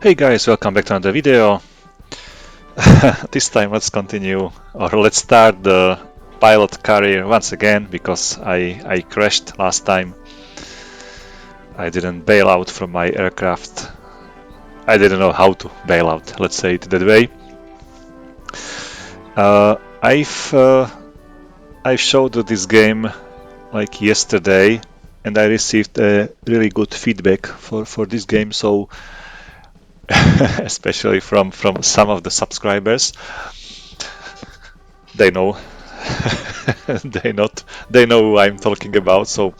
Hey guys, welcome back to another video. This time let's continue, or let's start the pilot career once again, because I crashed last time. I didn't bail out from my aircraft. I didn't know how to bail out, let's say it that way. I've showed this game like yesterday, and I received a really good feedback for this game, so especially from some of the subscribers. They know they know who I'm talking about. So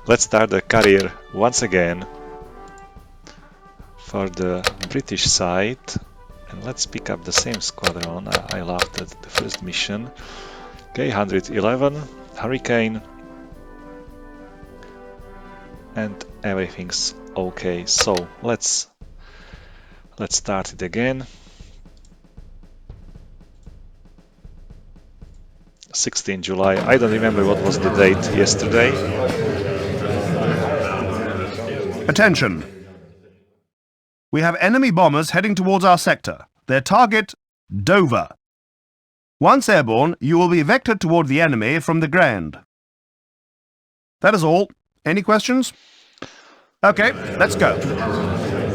let's start the career once again for the British side, and let's pick up the same squadron. I loved the first mission. Okay, 111 Hurricane, and everything's okay. So let's start it again. 16 July. I don't remember what was the date yesterday. Attention! We have enemy bombers heading towards our sector. Their target, Dover. Once airborne, you will be vectored toward the enemy from the ground. That is all. Any questions? Okay, let's go.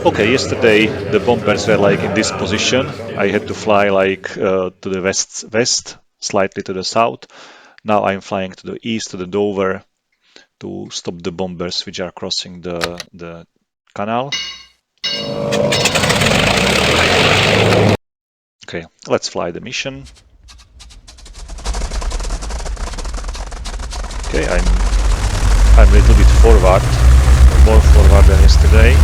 Okay, yesterday the bombers were like in this position. I had to fly like to the west, slightly to the south. Now I'm flying to the east, to the Dover, to stop the bombers which are crossing the canal. Okay, let's fly the mission. Okay, I'm a little bit forward, more forward than yesterday.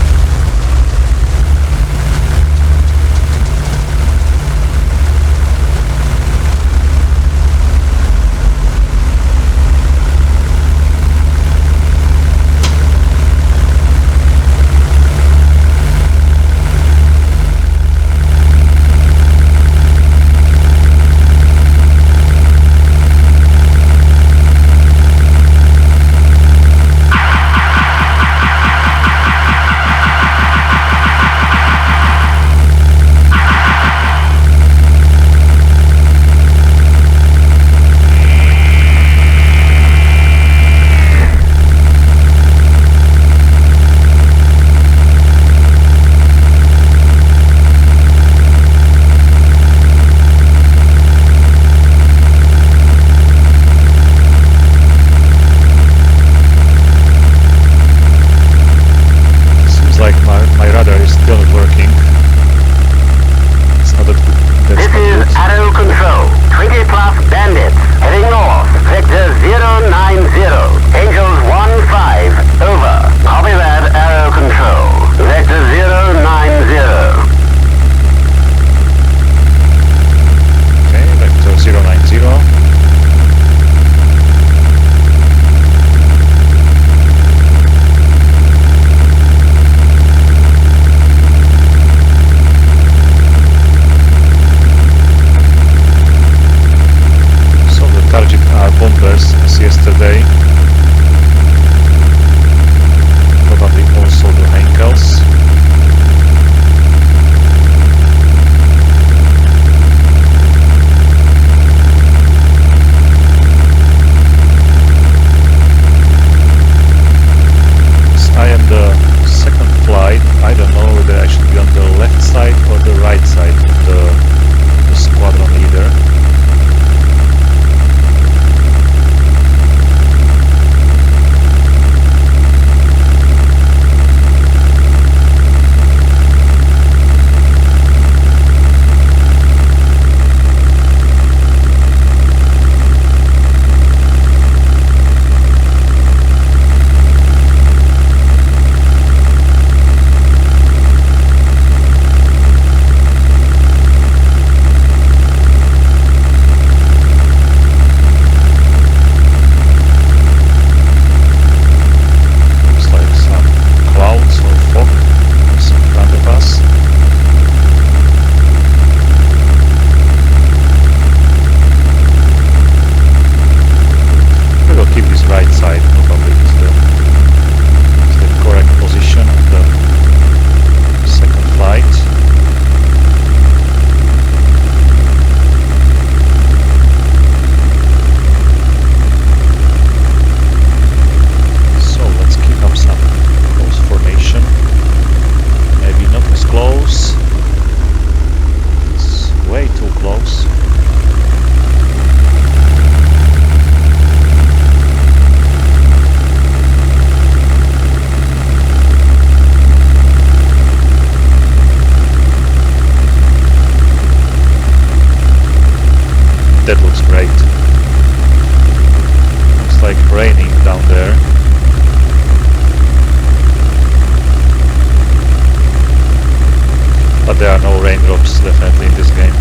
drops definitely in this game.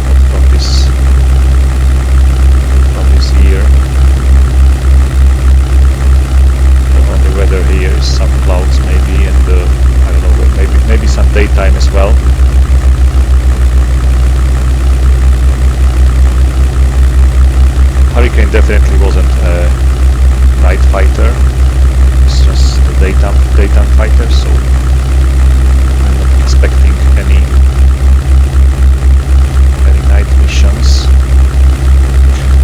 Not from this year. The only weather here is some clouds maybe, and I don't know, maybe some daytime as well. Hurricane definitely wasn't a night fighter. It's just a daytime fighter, so I'm not expecting any night missions.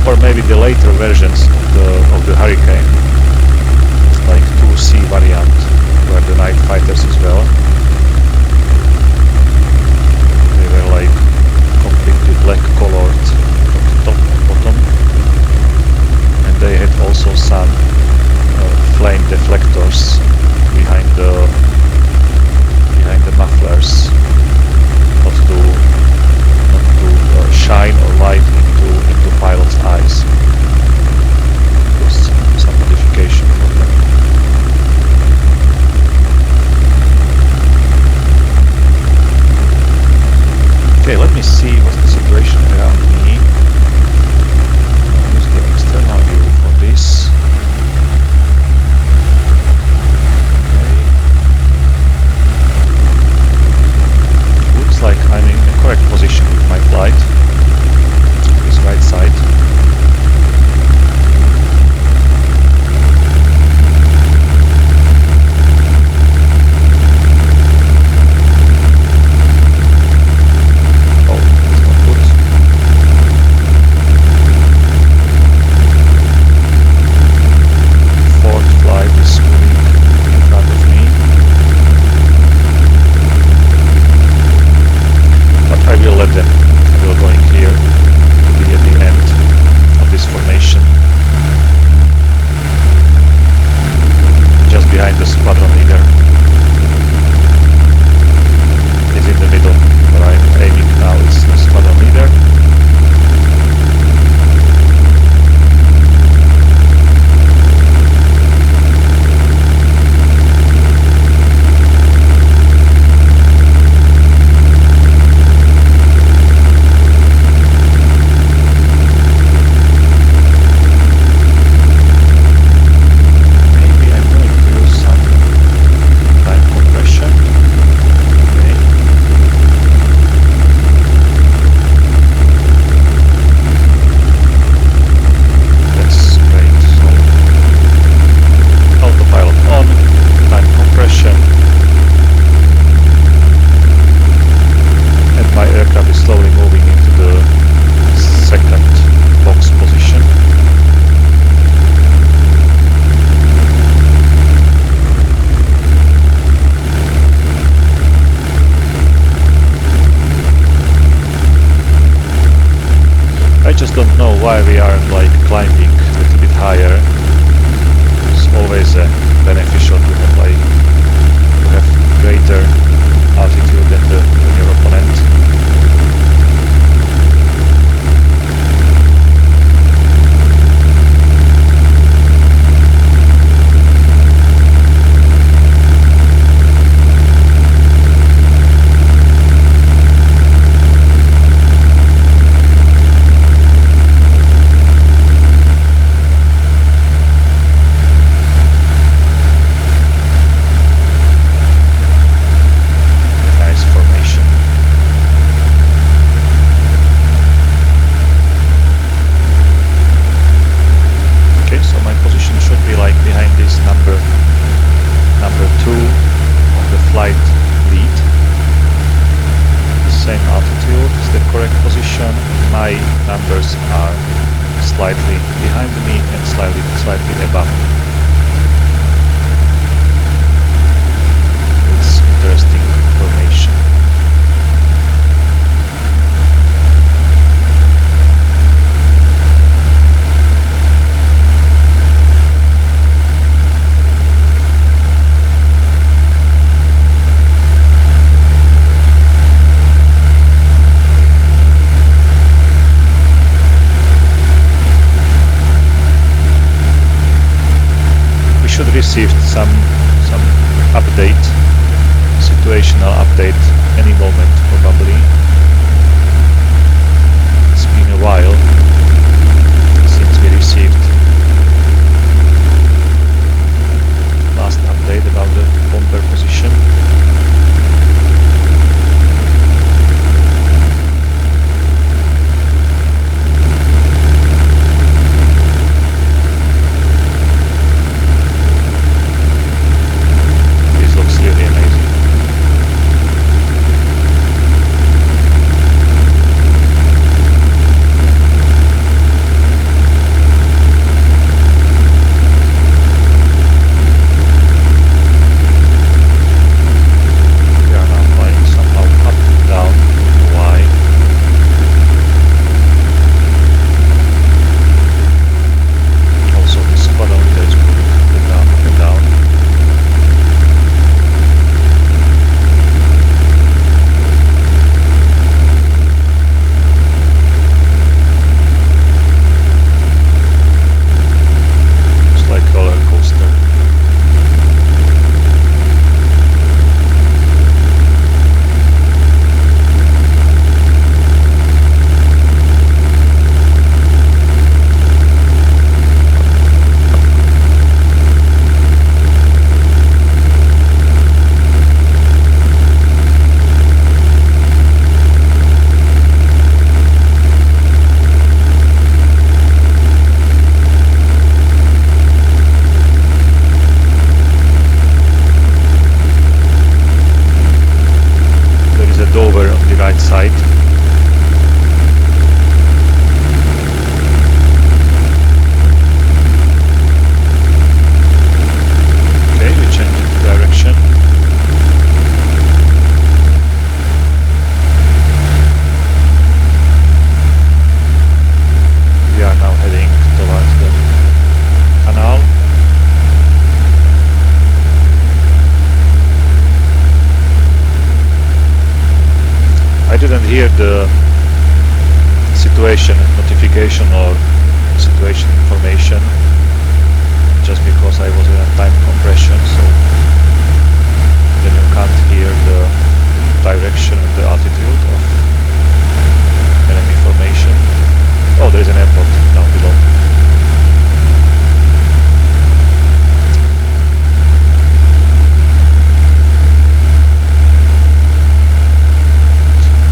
Or maybe the later versions of the Hurricane, like 2C variant, were the night fighters as well. They were like completely black colored from the top and bottom, and they had also some flame deflectors behind the mufflers, not to shine or light into pilot's eyes. It was some modification for them. Okay, let me see what's the situation around me. I'll use the external view for this. Okay. Looks like I'm in the correct position with my flight. This right side. Why we aren't like climbing a little bit higher. It's always beneficial to have greater altitude than your opponent. My numbers are slightly behind me and slightly above me. It's interesting formation. Received some update situational update any moment, probably. It's been a while since we received last update about the bomber position. This looks really amazing. We are now flying somehow up and down. Why? Also, this squadron leader is moving up and down, up and down. It's like a roller coaster. There is a Dover on the right side. Okay, we change the direction. We are now heading towards the canal. I didn't hear the situation notification or situation information just because I was in a time compression, so then you can't hear the direction and the altitude of enemy formation. Oh, there is an airport down below.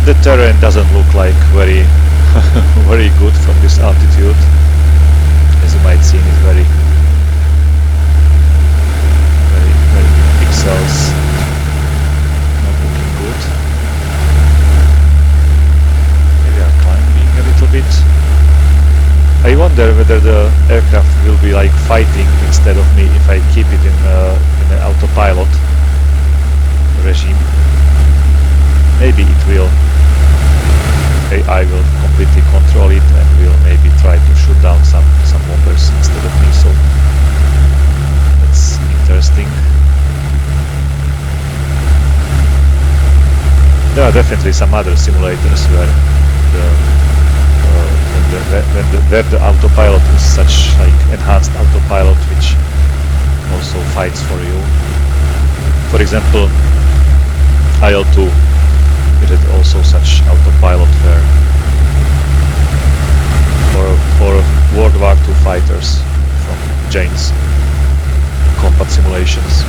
The terrain doesn't look like very very good from this altitude. As you might see, it's very big pixels. Not looking good. Maybe I'm climbing a little bit. I wonder whether the aircraft will be like fighting instead of me if I keep it in an autopilot regime. Maybe it will. AI will completely control it and will maybe try to shoot down some bombers instead of me, so that's interesting. There are definitely some other simulators where where the autopilot is such like enhanced autopilot which also fights for you. For example, IL-2. It had also such autopilot where for World War II fighters from Jane's combat simulations.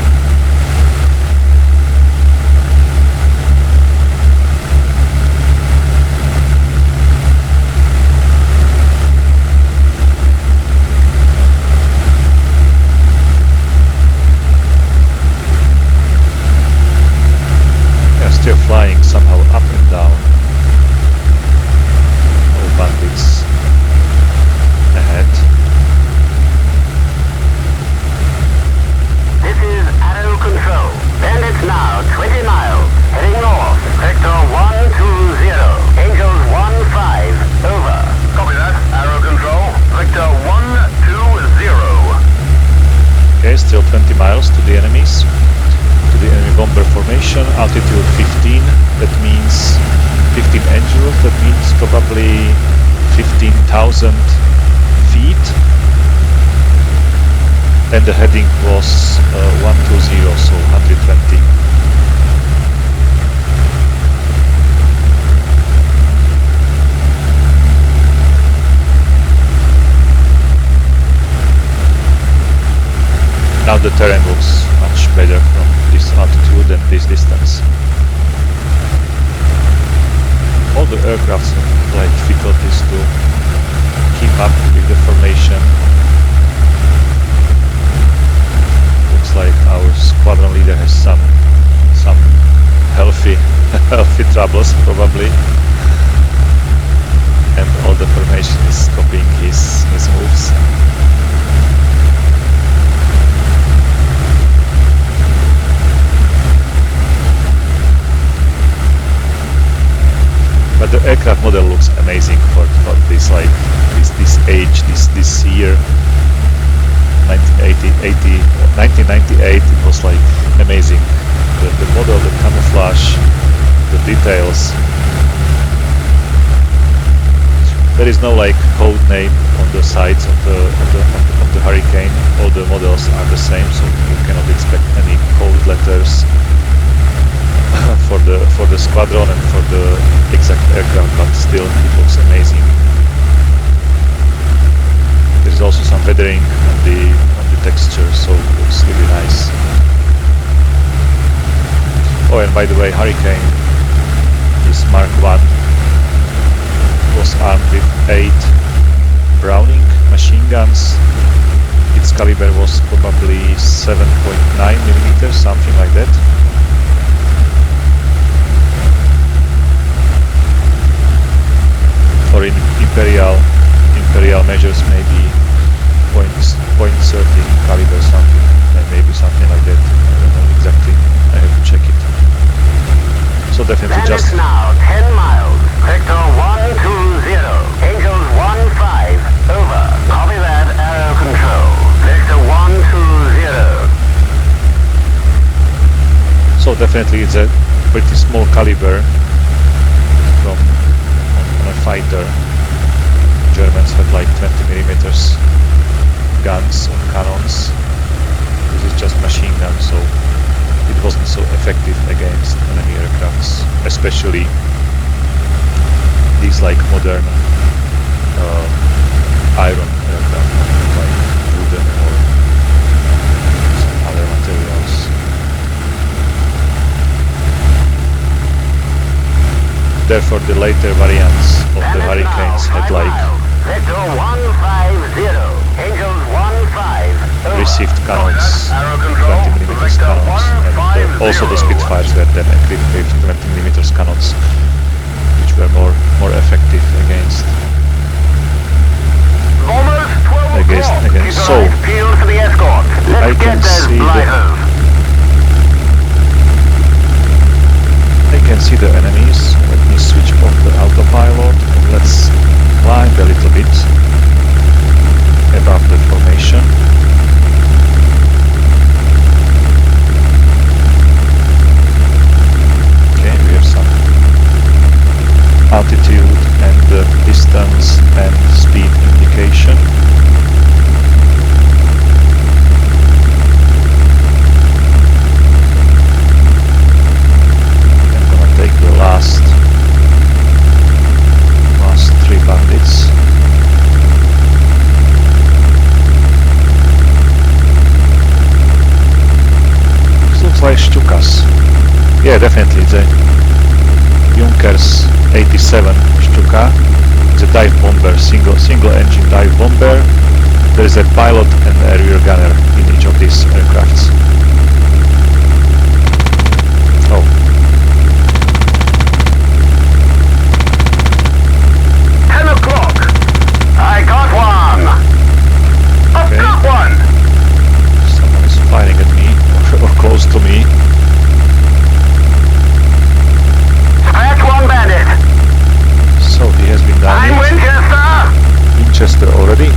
Still flying somehow up and down. No bandits ahead. This is Arrow Control. Bandits now 20 miles, heading north. Vector 120. Angels 15. Over. Copy that. Arrow Control. Vector 120. Okay, still 20 miles to the enemies. The enemy bomber formation, altitude 15, that means 15 angels, that means probably 15,000 feet, and the heading was 120, so 120. wouldn't this distance. All the aircrafts have like difficulties to keep up with the formation. Looks like our squadron leader has some healthy healthy troubles probably, and all the formation is copying his moves. But the aircraft model looks amazing for this like this age, this year, 1998. It was like amazing. The model, the camouflage, the details. There is no like code name on the sides of the Hurricane. All the models are the same, so you cannot expect any code letters for the squadron and for the exact aircraft, but still it looks amazing. There's also some weathering on the texture, so it looks really nice. Oh, and by the way, Hurricane, this Mark I, was armed with 8 Browning machine guns. Its caliber was probably 7.9mm, something like that. Or in imperial measures, maybe .30 caliber, something, maybe something like that. I don't know exactly. I have to check it. So definitely just now 10 miles. Victor 120. Angels 15. Over. Copy that. Aero control. Victor 120. so definitely it's a pretty small caliber from on a fighter. Germans had like 20mm guns or cannons. This is just machine gun, so it wasn't so effective against enemy aircrafts, especially these like modern iron aircraft, like wooden or some other materials. Therefore, the later variants of the Hurricanes had like received cannons, 20mm cannons, and also the Spitfires were then equipped with 20mm cannons, which were more effective against. So I can see the enemies. Let me switch off the autopilot and let's climb a little bit above the formation. Okay, we have some altitude and distance and speed indication. I'm gonna take the last 3 bandits. This looks like Stukas. Yeah, definitely it's a Junkers 87 Stuka. It's a dive bomber, single engine dive bomber. There is a pilot and a rear gunner in each of these aircrafts. Oh. 10 o'clock. I got one. I've got one. Someone is firing at me or close to me. Scratch one bandit. So he has been done. I'm Winchester. Winchester already.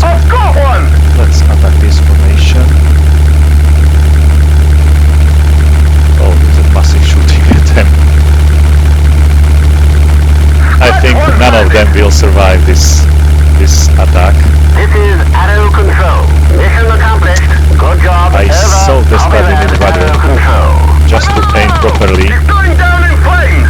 I've got one. Let's attack this formation. Oh, there's a massive shooting at them. I think none of them will survive this attack. This is Aero Control. Mission accomplished. Good job. I so desperately need rudder just to aim properly. It's going down in flames.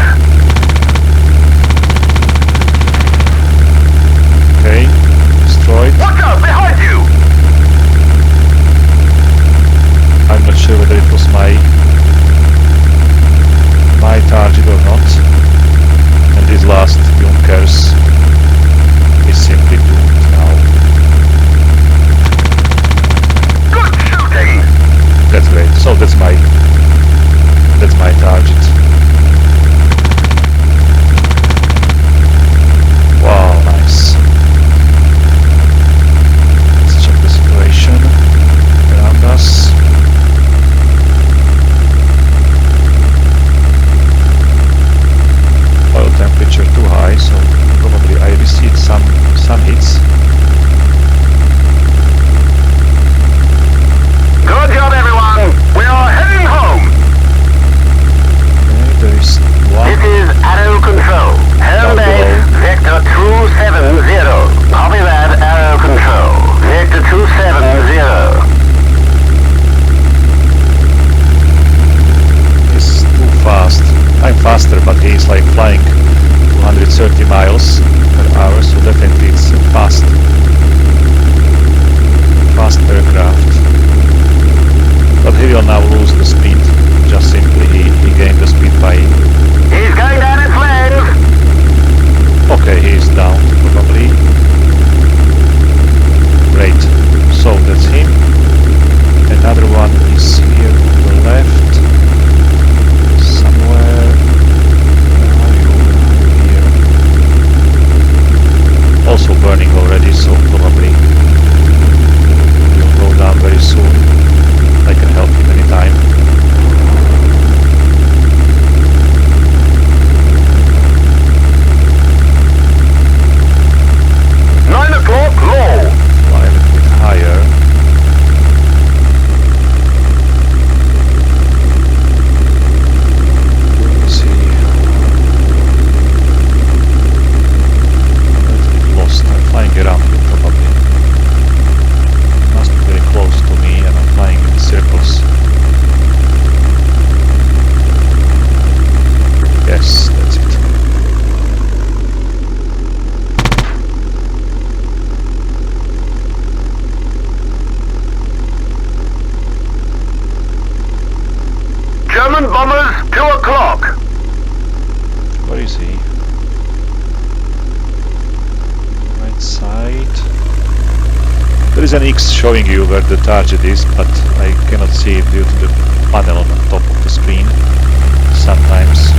pressure too high, so probably I received some hits. Good job, everyone. We are heading home. Okay, there is one. This is Arrow Control. Home base, Vector 270. Copy that, Arrow Control. Vector 270. He's too fast. I'm faster, but he's like flying 230 miles per hour, so definitely it's a fast aircraft. But he will now lose the speed. Just simply he gained the speed by... He's going down in flames. Okay, he is down, probably. Great. So that's him. Another one is here on the left. Somewhere. Where are you? Here. Also burning already, so probably will go down very soon. I can help him anytime. German bombers, 2 o'clock. Where is he? Right side. There is an X showing you where the target is, but I cannot see it due to the panel on the top of the screen sometimes.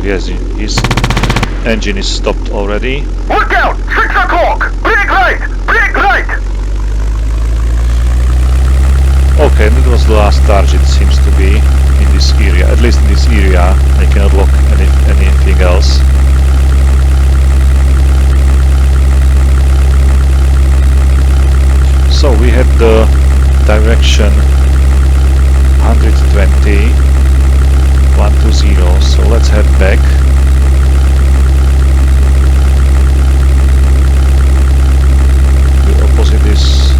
Yes, his engine is stopped already. Look out! 6 o'clock! Big light! Big light! Okay, that was the last target, seems to be in this area. At least in this area, I cannot lock anything else. So we have the direction 120. 120, so let's head back. The opposite is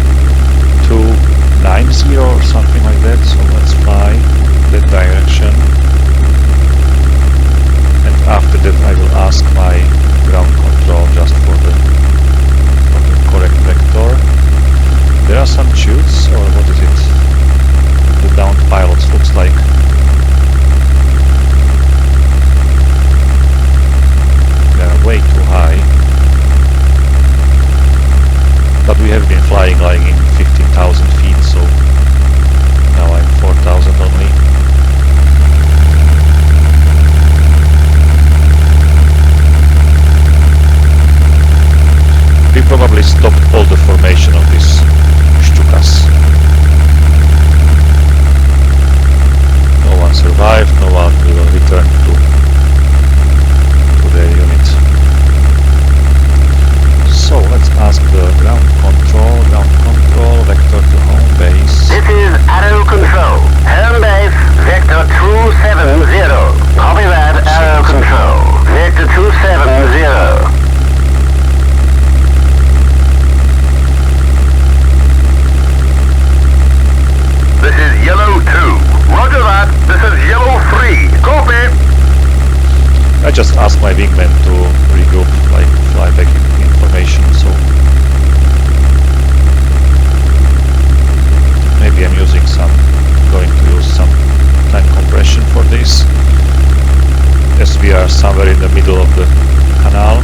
290 or something like that, so let's fly that direction. And after that I will ask my ground control just for the correct vector. There are some chutes, or what is it? The downed pilots looks like. Way too high, but we have been flying like in 15,000 feet, so now I'm 4,000 only. We probably stopped all the formation of this Stukas. No one survived, no one will return to their unit. So let's ask the ground control, vector to home base. This is Arrow Control. Home base, Vector 270. Copy that, Arrow Control. Vector 270. This is Yellow 2. Roger that. This is Yellow 3. Copy. I just asked my wingman to regroup, like fly back in formation, so maybe I'm going to use some time compression for this, as we are somewhere in the middle of the canal.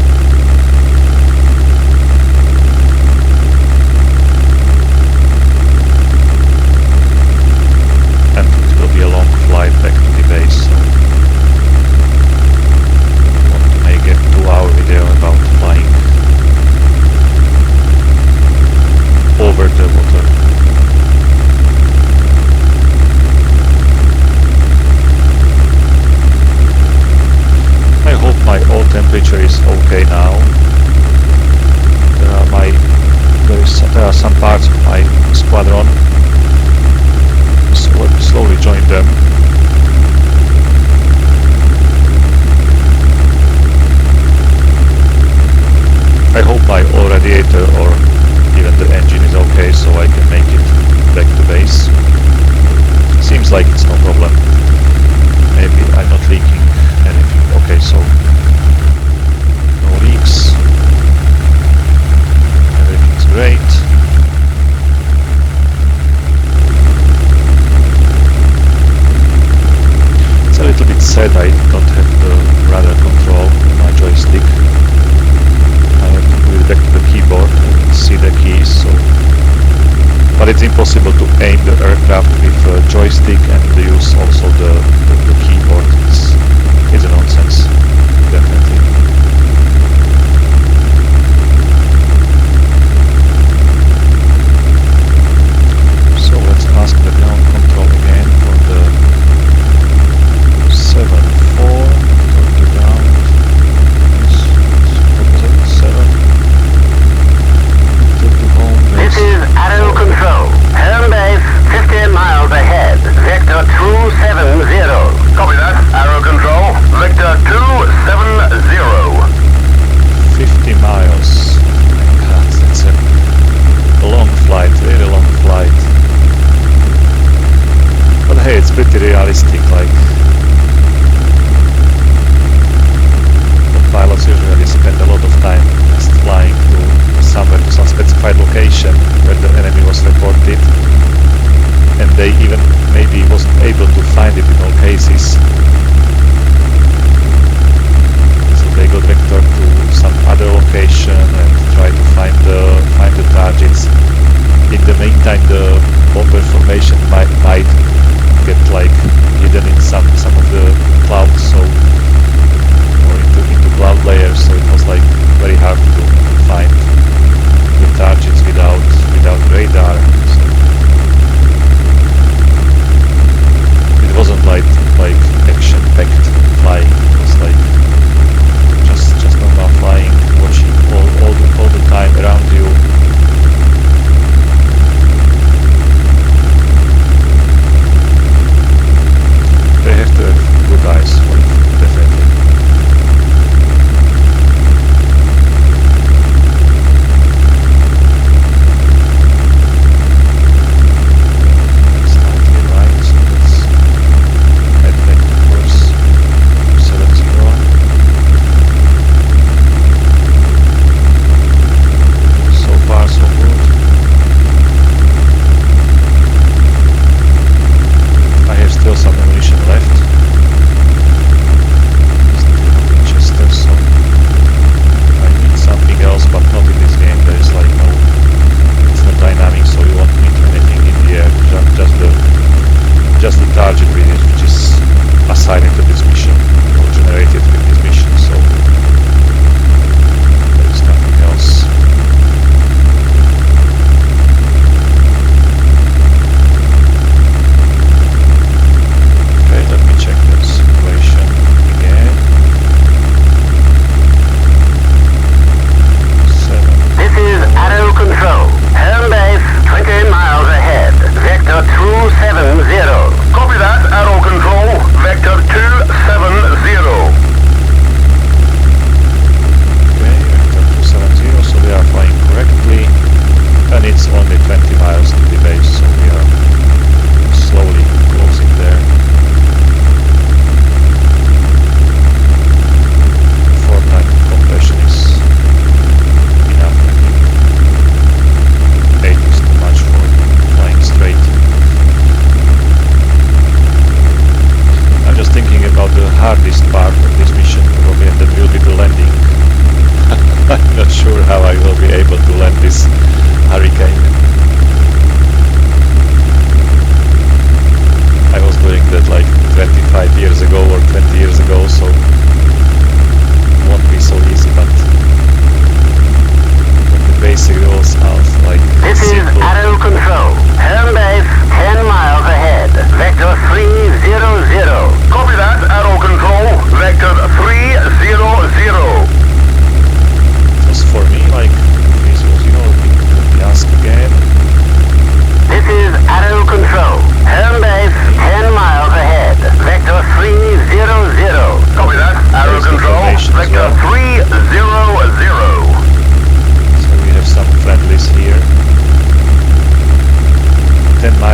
seems like it's no problem. Maybe I'm not leaking anything. Okay, so no leaks. Everything's great. It's a little bit sad I don't have the rudder control on my joystick. I have to put it back to the keyboard and see the keys, so but it's impossible to aim the aircraft with a joystick and use also the keyboard. It's a nonsense, definitely. So let's ask the ground control again for the 7-4 to the ground. What was it? 7 to the home base. This is Arrow Control. Home base 15 miles ahead. Vector 270. Copy that. Arrow Control. Vector 270. 50 miles. My God, that's a long flight, really long flight. But hey, it's pretty realistic, like the pilots usually spend a lot of time just flying to somewhere, to some specified location where the enemy was reported, and they even maybe wasn't able to find it in all cases. So they got vectored to some other location and try to find the targets. In the meantime, the bomber formation might get like hidden in some of the clouds, so or into cloud layers. So it was like very hard to find the targets without radar. So it wasn't like action-packed flying. It was like just normal flying, watching all the time around you. They have to have good eyes for it, definitely. Slightly right, so let's head back to course 70. So far so good. I have still some ammunition left. Still no Winchester, so I need something else, but not in this game. There is like no, it's not dynamic, so you won't need anything in the air. Just the target which is assigned to this mission or generated with this mission. So there is nothing else. Okay, let me check the situation again. 7. This is Arrow Control. Home base 20 miles ahead. Vector 270. Copy that. Arrow Control. Vector 270.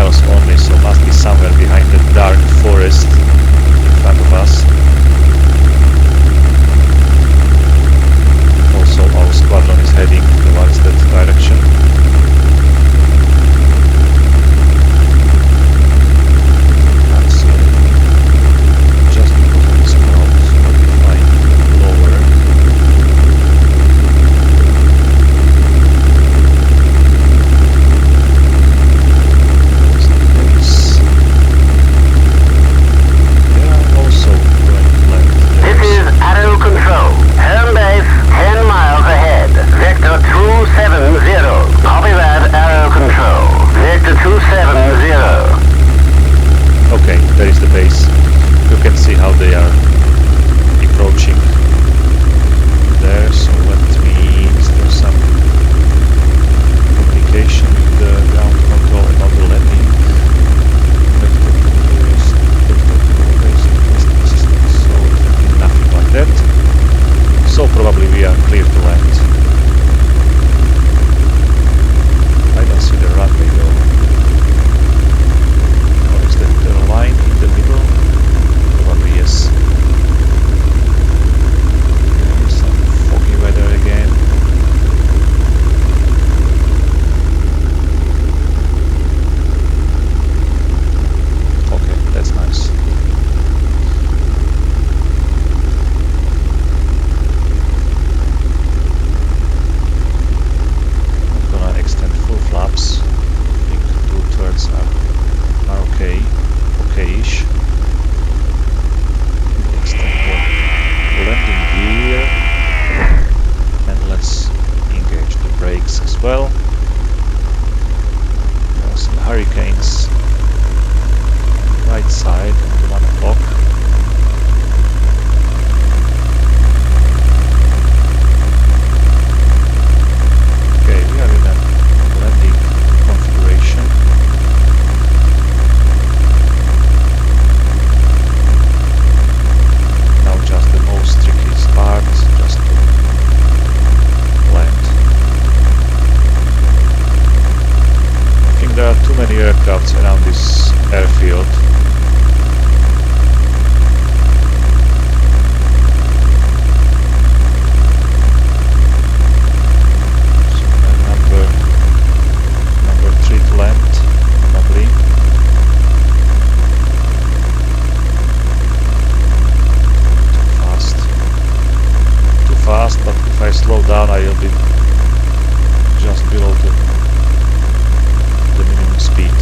miles only, so must be somewhere behind the dark forest in front of us. Also, our squadron is heading towards that direction. Can't see anything just because of this cloud, so let me fly lower. There's the base. They are also going to land there. This is Arrow Control. Home base 10 miles ahead. Vector 270. Copy that, Arrow Control. Vector 270. Okay, there is the base. You can see how they are approaching there, so let me... is there some communication with the ground control about the landing? Vector 2 is Vector 2 basic testing system, so definitely nothing like that. So probably we are clear to land. I don't see the runway though. Or is that the line in the middle? Probably yes. There is some foggy weather again. Okay, that's nice. I'm gonna extend full flaps. I think 2/3 are okay, okay-ish. Extend the landing gear, and let's engage the brakes as well. There are some hurricanes right side on the 1 o'clock. Okay, we are in a landing configuration. Now just the most trickiest part, just to land. I think there are too many aircrafts around this airfield. So number 3 to land, probably. Too fast, but if I slow down I will be just below the minimum speed.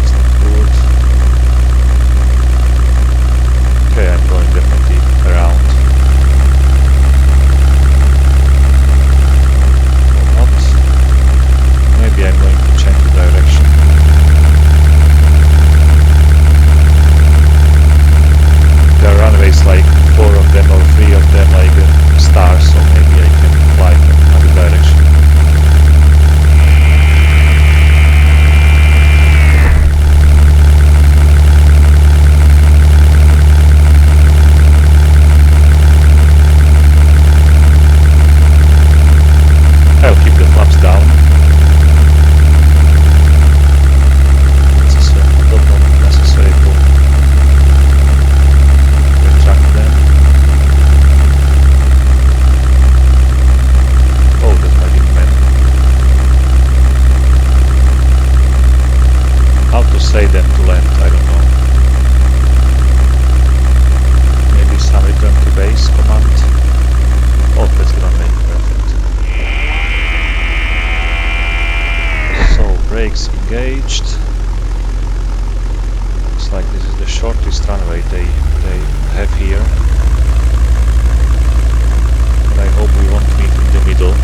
It's not good. Okay, I'm going definitely around. Or not. Maybe I'm going to change the direction. There are runways like 4 of them or 3 of them like a star, so maybe I can fly in another direction. I'll keep the flaps down. Not necessary to retract them. Oh, that's my wingman. How to say them to land, I don't know. Maybe some return to base command. Oh, that's the runway, perfect. So, brakes engaged. Looks like this is the shortest runway they have here. And I hope we won't meet in the middle.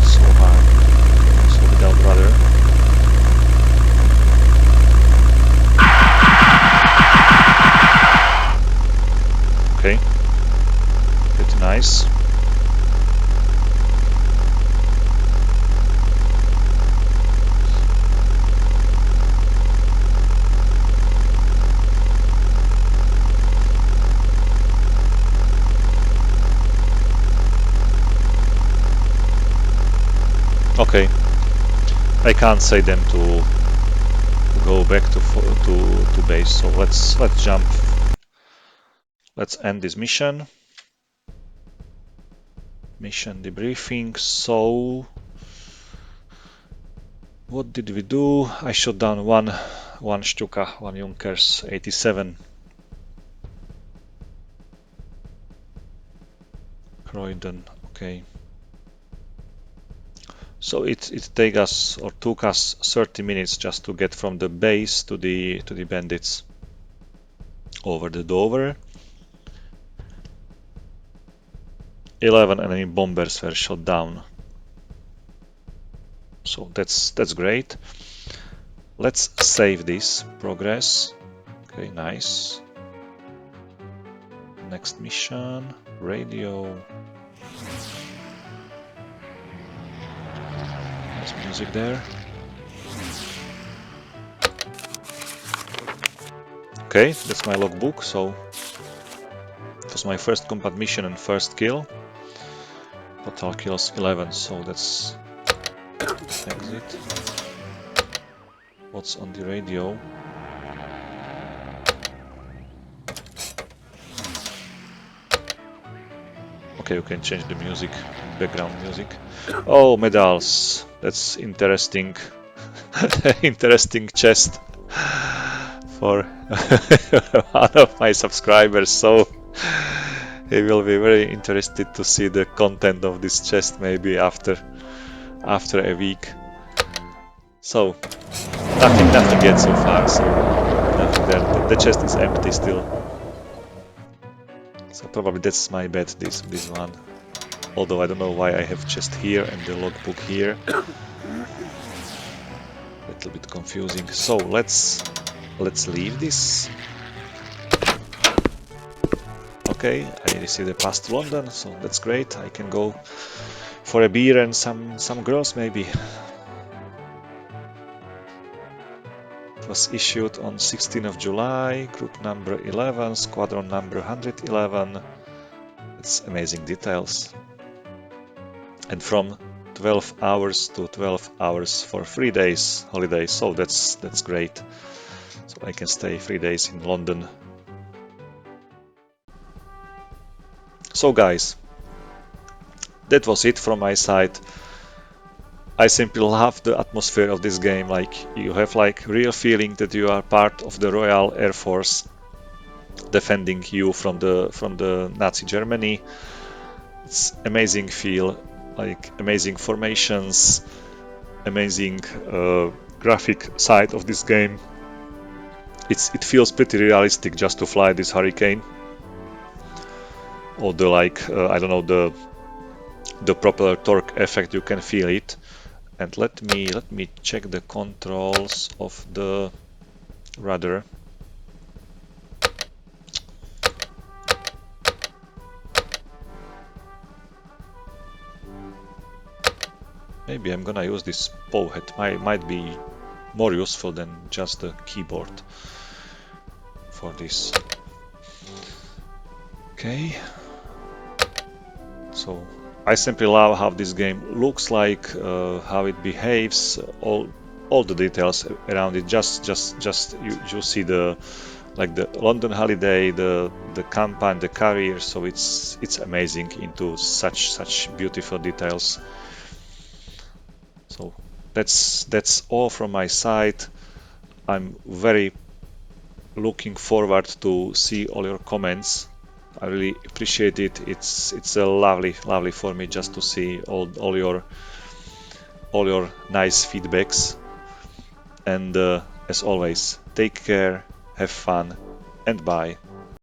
So hard. So without rudder. Okay. Pretty nice. Okay, I can't say them to go back to base. So let's jump. Let's end this mission. Mission debriefing. So what did we do? I shot down one Stuka, one Junkers 87. Croydon. Okay. So it took us 30 minutes just to get from the base to the bandits over the Dover. 11 enemy bombers were shot down. So that's great. Let's save this progress. Okay, nice. Next mission, radio. Nice music there. Okay, that's my logbook. So it was my first combat mission and first kill. Total kills 11, so that's exit. What's on the radio? Okay, you can change the music, background music. Oh, medals. That's interesting. Interesting chest for one of my subscribers. So he will be very interested to see the content of this chest maybe after a week. So nothing yet so far. So nothing there. The chest is empty still. So probably that's my bet, this one. Although I don't know why I have chest here and the logbook here. A little bit confusing. So let's leave this. Okay, I received a pass to London, so that's great. I can go for a beer and some girls maybe. It was issued on 16th of July, group number 11, squadron number 111. It's amazing details. And from 12 hours to 12 hours for 3 days holiday, so that's great. So I can stay 3 days in London. So guys, that was it from my side. I simply love the atmosphere of this game. Like, you have like real feeling that you are part of the Royal Air Force defending you from the Nazi Germany. It's amazing feel, like amazing formations, amazing graphic side of this game. It feels pretty realistic just to fly this Hurricane. Or the I don't know, the propeller torque effect, you can feel it. And let me check the controls of the rudder. Maybe I'm gonna use this paw head. Might be more useful than just the keyboard for this. Okay. So I simply love how this game looks like, how it behaves, all the details around it. Just you see the London holiday, the campaign, the carrier. So it's amazing into such beautiful details. So that's all from my side. I'm very looking forward to see all your comments. I really appreciate it. It's a lovely for me just to see all your nice feedbacks. And as always, take care, have fun, and bye.